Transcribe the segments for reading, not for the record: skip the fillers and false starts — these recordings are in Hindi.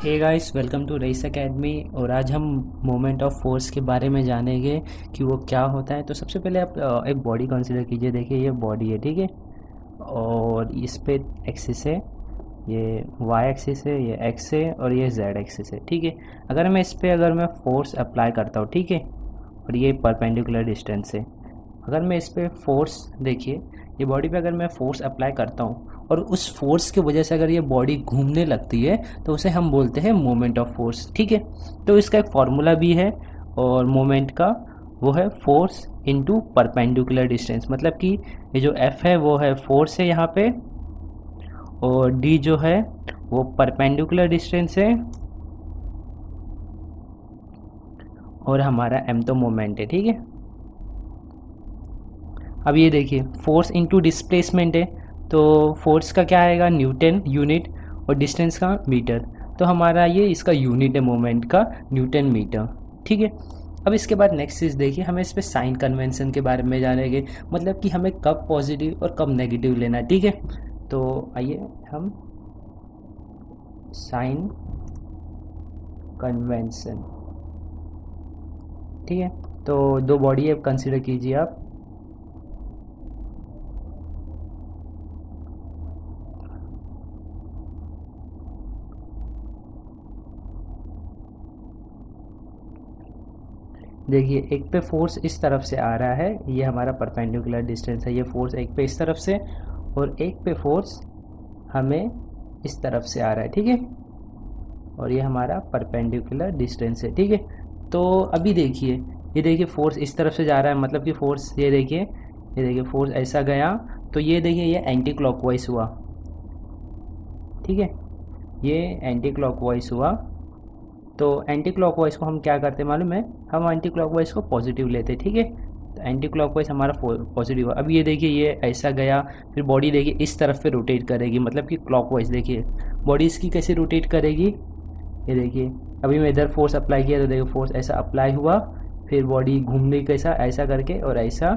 Hey guys, welcome to Rais academy. और आज हम मोमेंट ऑफ फोर्स के बारे में जानेंगे कि वो क्या होता है। तो सबसे पहले आप एक बॉडी कंसीडर कीजिए। देखिए ये बॉडी है, ठीक है, और इस पे एक्सिस है, ये वाई एक्सिस है, ये एक्स है और ये जेड एक्सिस है, ठीक है। अगर मैं फोर्स अप्लाई करता हूँ, ठीक है, और ये परपेंडिकुलर डिस्टेंस है। अगर मैं इस पे फोर्स, देखिए ये बॉडी पे अगर मैं फोर्स अप्लाई करता हूँ और उस फोर्स की वजह से अगर ये बॉडी घूमने लगती है तो उसे हम बोलते हैं मोमेंट ऑफ फोर्स, ठीक है। तो इसका एक फॉर्मूला भी है और मोमेंट का, वो है फोर्स इनटू परपेंडिकुलर डिस्टेंस। मतलब कि ये जो एफ है वो है फोर्स है यहाँ पे, और डी जो है वो परपेंडिकुलर डिस्टेंस है, और हमारा एम तो मोमेंट है, ठीक है। अब ये देखिए फोर्स इनटू डिस्प्लेसमेंट है, तो फोर्स का क्या आएगा, न्यूटन यूनिट, और डिस्टेंस का मीटर। तो हमारा ये इसका यूनिट है मोमेंट का, न्यूटन मीटर, ठीक है। अब इसके बाद नेक्स्ट चीज़ देखिए, हमें इस पे साइन कन्वेंशन के बारे में जानेंगे। मतलब कि हमें कब पॉजिटिव और कब नेगेटिव लेना है, ठीक है। तो आइए हम साइन कन्वेंशन, ठीक है। तो दो बॉडी अब कंसिडर कीजिए आप। देखिए एक पे फोर्स इस तरफ से आ रहा है, ये हमारा परपेंडिकुलर डिस्टेंस है, ये फोर्स एक पे इस तरफ से, और एक पे फोर्स हमें इस तरफ से आ रहा है, ठीक है, और ये हमारा परपेंडिकुलर डिस्टेंस है, ठीक है। तो अभी देखिए, ये देखिए फोर्स इस तरफ से जा रहा है, मतलब कि फोर्स ये देखिए फोर्स ऐसा गया, तो ये देखिए ये एंटी क्लॉकवाइज हुआ, ठीक है, ये एंटी क्लॉकवाइज हुआ। तो एंटी क्लॉकवाइज को हम क्या करते हैं मालूम है, हम एंटी क्लॉकवाइज को पॉजिटिव लेते हैं, ठीक है। तो एंटी क्लॉकवाइज हमारा पॉजिटिव है। अब ये देखिए ये ऐसा गया, फिर बॉडी देखिए इस तरफ पे रोटेट करेगी, मतलब कि क्लॉकवाइज। देखिए बॉडी इसकी कैसे रोटेट करेगी, ये देखिए अभी मैं इधर फोर्स अप्लाई किया तो देखिए फोर्स ऐसा अप्लाई हुआ, फिर बॉडी घूमने कैसा, ऐसा करके और ऐसा,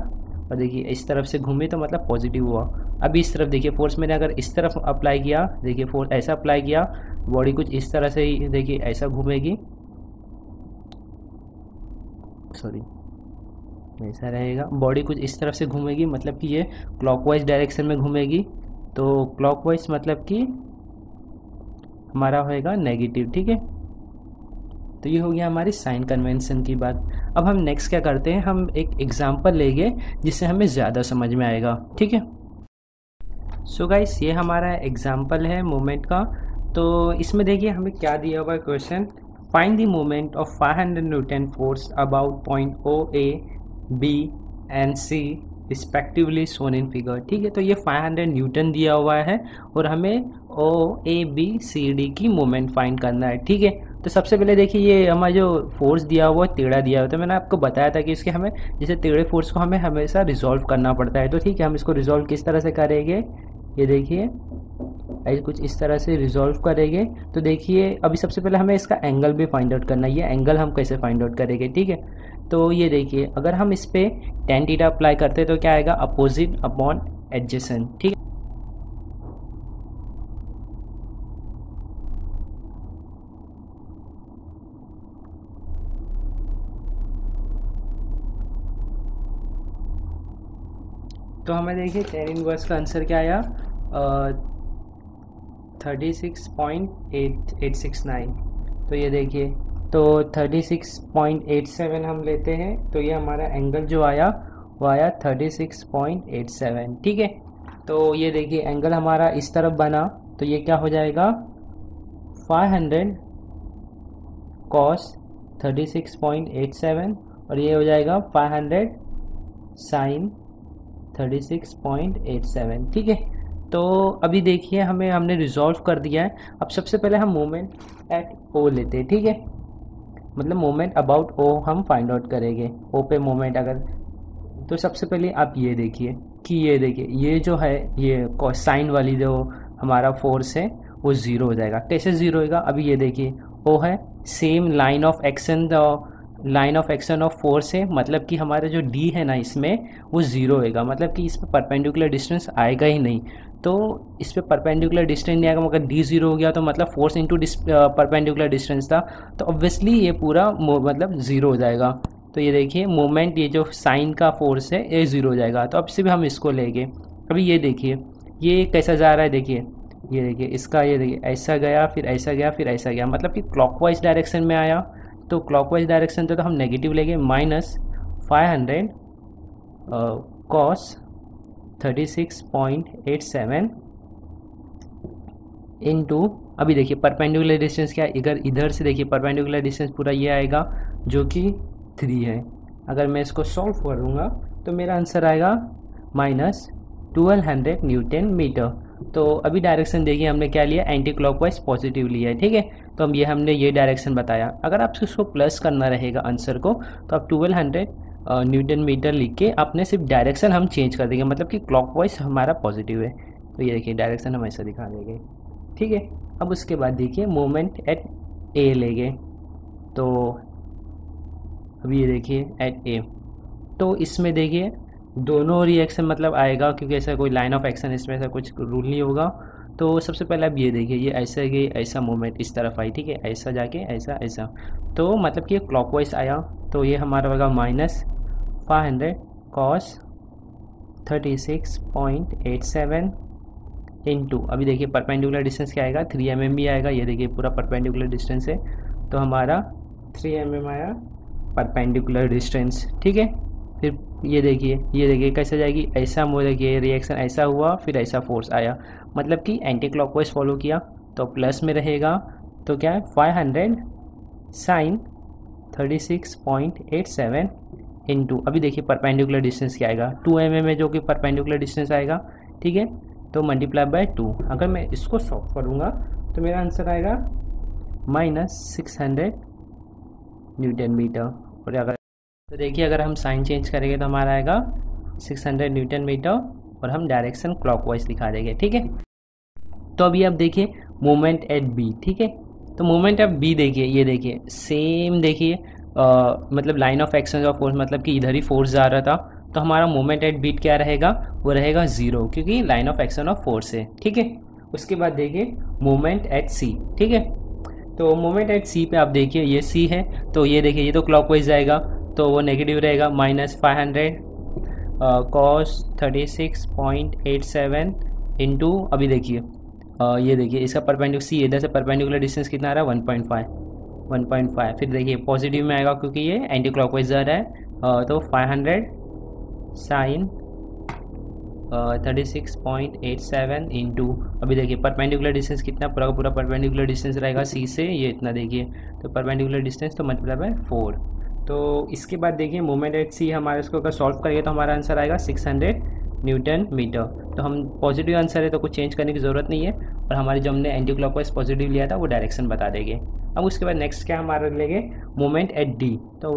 और देखिए इस तरफ से घूमे तो मतलब पॉजिटिव हुआ। अभी इस तरफ देखिए फोर्स मैंने अगर इस तरफ अप्लाई किया, देखिए फोर्स ऐसा अप्लाई किया, बॉडी कुछ इस तरह से ही देखिए ऐसा घूमेगी, सॉरी ऐसा रहेगा, बॉडी कुछ इस तरफ से घूमेगी, मतलब कि ये क्लॉकवाइज डायरेक्शन में घूमेगी। तो क्लॉकवाइज मतलब कि हमारा होएगा नेगेटिव, ठीक है। तो ये हो गया हमारी साइन कन्वेंशन की बात। अब हम नेक्स्ट क्या करते हैं, हम एक एग्जांपल लेंगे जिससे हमें ज़्यादा समझ में आएगा, ठीक है। सो गाइस ये हमारा एग्जांपल है मोमेंट का। तो इसमें देखिए हमें क्या दिया हुआ है question, find the moment of 500 newton force about point O A B and C respectively shown in figure, ठीक है। तो ये 500 न्यूटन दिया हुआ है और हमें ओ ए बी सी डी की मोमेंट फाइंड करना है, ठीक है। तो सबसे पहले देखिए ये हमारा जो फोर्स दिया हुआ है टेढ़ा दिया हुआ, तो मैंने आपको बताया था कि इसके हमें जैसे टेढ़े फोर्स को हमें हमेशा रिजॉल्व करना पड़ता है। तो ठीक है, हम इसको रिजॉल्व किस तरह से करेंगे, ये देखिए ऐसे कुछ इस तरह से रिजॉल्व करेंगे। तो देखिए अभी सबसे पहले हमें इसका एंगल भी फाइंड आउट करना है, ये एंगल हम कैसे फाइंड आउट करेंगे, ठीक है। तो ये देखिए अगर हम इस पे tan थीटा अप्लाई करते हैं तो क्या आएगा, अपोजिट अपॉन एडजेसेंट, ठीक है। तो हमें देखिए tan इनवर्स का आंसर क्या आया, 36.869। तो ये देखिए, तो 36.87 हम लेते हैं, तो ये हमारा एंगल जो आया वो आया 36.87, ठीक है। तो ये देखिए एंगल हमारा इस तरफ बना, तो ये क्या हो जाएगा 500 कॉस 36.87, और ये हो जाएगा 500 साइन 36.87, ठीक है। तो अभी देखिए हमने रिजॉल्व कर दिया है। अब सबसे पहले हम मोमेंट एट ओ लेते हैं, ठीक है, मतलब मोमेंट अबाउट ओ हम फाइंड आउट करेंगे, ओ पे मोमेंट अगर। तो सबसे पहले आप ये देखिए कि ये देखिए ये जो है ये साइन वाली जो हमारा फोर्स है वो ज़ीरो हो जाएगा। कैसे ज़ीरो होगा, अभी ये देखिए ओ है same line of action, of force है, मतलब कि हमारा जो डी है ना इसमें वो ज़ीरो होएगा, मतलब कि इस पर परपेंडिकुलर डिस्टेंस आएगा ही नहीं। तो इस पर परपेंडिकुलर डिस्टेंस नहीं आएगा, मगर डी ज़ीरो हो गया तो मतलब फोर्स इंटू परपेंडिकुलर डिस्टेंस था, तो ऑब्वियसली ये पूरा मतलब ज़ीरो हो जाएगा। तो ये देखिए मोमेंट, ये जो साइन का फोर्स है ये ज़ीरो हो जाएगा। तो अब से भी हम इसको लेंगे। अभी ये देखिए ये कैसा जा रहा है, देखिए ये देखिए इसका, ये देखिए ऐसा गया फिर ऐसा गया फिर ऐसा गया, मतलब कि क्लॉकवाइज डायरेक्शन में आया। तो क्लॉकवाइज डायरेक्शन तो हम नेगेटिव लेंगे, -500 कॉस 36.87 इंटू, अभी देखिए परपेंडिकुलर डिस्टेंस क्या है, इधर से देखिए परपेंडिकुलर डिस्टेंस पूरा ये आएगा जो कि 3 है। अगर मैं इसको सॉल्व करूँगा तो मेरा आंसर आएगा -1200 न्यूटन मीटर। तो अभी डायरेक्शन देखिए हमने क्या लिया, एंटी क्लॉकवाइज पॉजिटिव लिया है, ठीक है। तो हम हमने ये डायरेक्शन बताया। अगर आप इसको प्लस करना रहेगा आंसर को, तो आप 1200 न्यूटन मीटर लिख के आपने सिर्फ डायरेक्शन हम चेंज कर देंगे, मतलब कि क्लॉकवाइज हमारा पॉजिटिव है। तो ये देखिए डायरेक्शन हम ऐसा दिखा देंगे, ठीक है। अब उसके बाद देखिए मोमेंट एट ए लेंगे। तो अभी ये देखिए एट ए, तो इसमें देखिए दोनों रिएक्शन मतलब आएगा, क्योंकि ऐसा कोई लाइन ऑफ एक्शन इसमें ऐसा कुछ रूल नहीं होगा। तो सबसे पहले अब ये देखिए ये ऐसे गई, ऐसा मूवमेंट इस तरफ आई, ठीक है, ऐसा जाके ऐसा ऐसा, तो मतलब कि क्लॉकवाइज आया। तो ये हमारा होगा -500 कॉस 36.87 इंटू, अभी देखिए परपेंडिकुलर डिस्टेंस क्या आएगा, 3 mm भी आएगा। ये देखिए पूरा परपेंडिकुलर डिस्टेंस है, तो हमारा 3 mm आया परपेंडिकुलर डिस्टेंस, ठीक है। फिर ये देखिए कैसे जाएगी, ऐसा देखिए रिएक्शन ऐसा हुआ फिर ऐसा फोर्स आया, मतलब कि एंटी क्लॉकवाइज फॉलो किया, तो प्लस में रहेगा। तो क्या है 500 साइन 36.87 इंटू, अभी देखिए परपेंडिकुलर डिस्टेंस क्या आएगा, 2 mm है जो कि परपेंडिकुलर डिस्टेंस आएगा, ठीक है। तो मल्टीप्लाई बाय 2, अगर मैं इसको सॉल्व करूँगा तो मेरा आंसर आएगा -600 न्यूटन मीटर। और अगर तो देखिए अगर हम साइन चेंज करेंगे तो हमारा आएगा 600 न्यूटन मीटर, और हम डायरेक्शन क्लॉकवाइज दिखा देंगे, ठीक है। तो अभी आप देखिए मोमेंट एट बी, ठीक है। तो मोमेंट एट बी देखिए, ये देखिए सेम देखिए मतलब line of action of force, मतलब कि इधर ही फोर्स जा रहा था, तो हमारा मोमेंट एट बीट क्या रहेगा, वो रहेगा 0, क्योंकि line of action of force है, ठीक है। उसके बाद देखिए मोमेंट एट सी, ठीक है। तो मोमेंट एट सी पे आप देखिए ये सी है, तो ये देखिए ये तो क्लॉकवाइज जाएगा, तो वो नेगेटिव रहेगा, -500 कॉस 36.87 इंटू, अभी देखिए ये देखिए इसका परपेंडिकुलर सी, इधर से परपेंडिकुलर डिस्टेंस कितना आ रहा है 1.5। फिर देखिए पॉजिटिव में आएगा क्योंकि ये एंटी क्लॉकवाइज जा रहा है, तो 500 साइन 36.87 इंटू, अभी देखिए परपेंडिकुलर डिस्टेंस कितना, पूरा का पूरा परपेंडिकुलर डिस्टेंस रहेगा सी से, ये इतना देखिए, तो परपेंडिकुलर डिस्टेंस तो मल्टीप्लाई बाय 4। तो इसके बाद देखिए मोमेंट एट सी हमारे इसको अगर सॉल्व करेंगे तो हमारा आंसर आएगा 600 न्यूटन मीटर। तो हम पॉजिटिव आंसर है तो कुछ चेंज करने की ज़रूरत नहीं है, और हमारे जो हमने एंटी क्लॉकवाइज पॉजिटिव लिया था वो डायरेक्शन बता देंगे। अब उसके बाद नेक्स्ट क्या हमारा लेंगे, मोमेंट एट डी। तो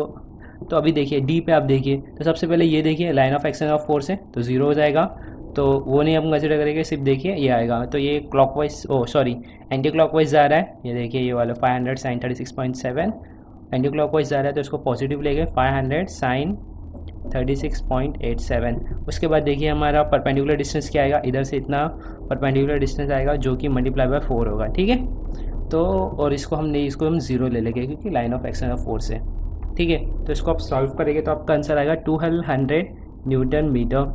अभी देखिए डी पे आप देखिए, तो सबसे पहले ये देखिए line of action of force है, तो 0 हो जाएगा, तो वो नहीं हम कंसिडर करेंगे, सिर्फ देखिए ये आएगा। तो ये क्लॉकवाइज एंटी क्लॉकवाइज जा रहा है, ये देखिए ये वाला 500 साइन 36.7 एंटी क्लॉकवाइज जा रहा है, तो इसको पॉजिटिव लेंगे 500 साइन 36.87। उसके बाद देखिए हमारा परपेंडिकुलर डिस्टेंस क्या आएगा, इधर से इतना परपेंडिकुलर डिस्टेंस आएगा जो कि मल्टीप्लाई बाय 4 होगा, ठीक है। तो और इसको हम 0 ले लेंगे क्योंकि line of action of force है, ठीक है। तो इसको आप सॉल्व करेंगे तो आपका आंसर आएगा 1200 न्यूटन मीटर,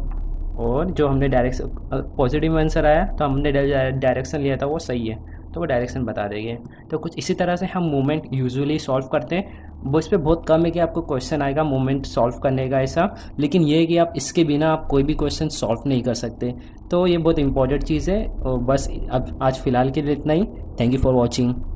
और जो हमने डायरेक्शन पॉजिटिव आंसर आया तो हमने डायरेक्शन लिया था वो सही है, तो वो डायरेक्शन बता देंगे। तो कुछ इसी तरह से हम मूवमेंट यूजुअली सॉल्व करते हैं। वो इस पर बहुत कम है कि आपको क्वेश्चन आएगा मूवमेंट सॉल्व करने का ऐसा, लेकिन ये है कि आप इसके बिना आप कोई भी क्वेश्चन सॉल्व नहीं कर सकते। तो ये बहुत इंपॉर्टेंट चीज़ है, और बस अब आज फ़िलहाल के लिए इतना ही। Thank you for watching.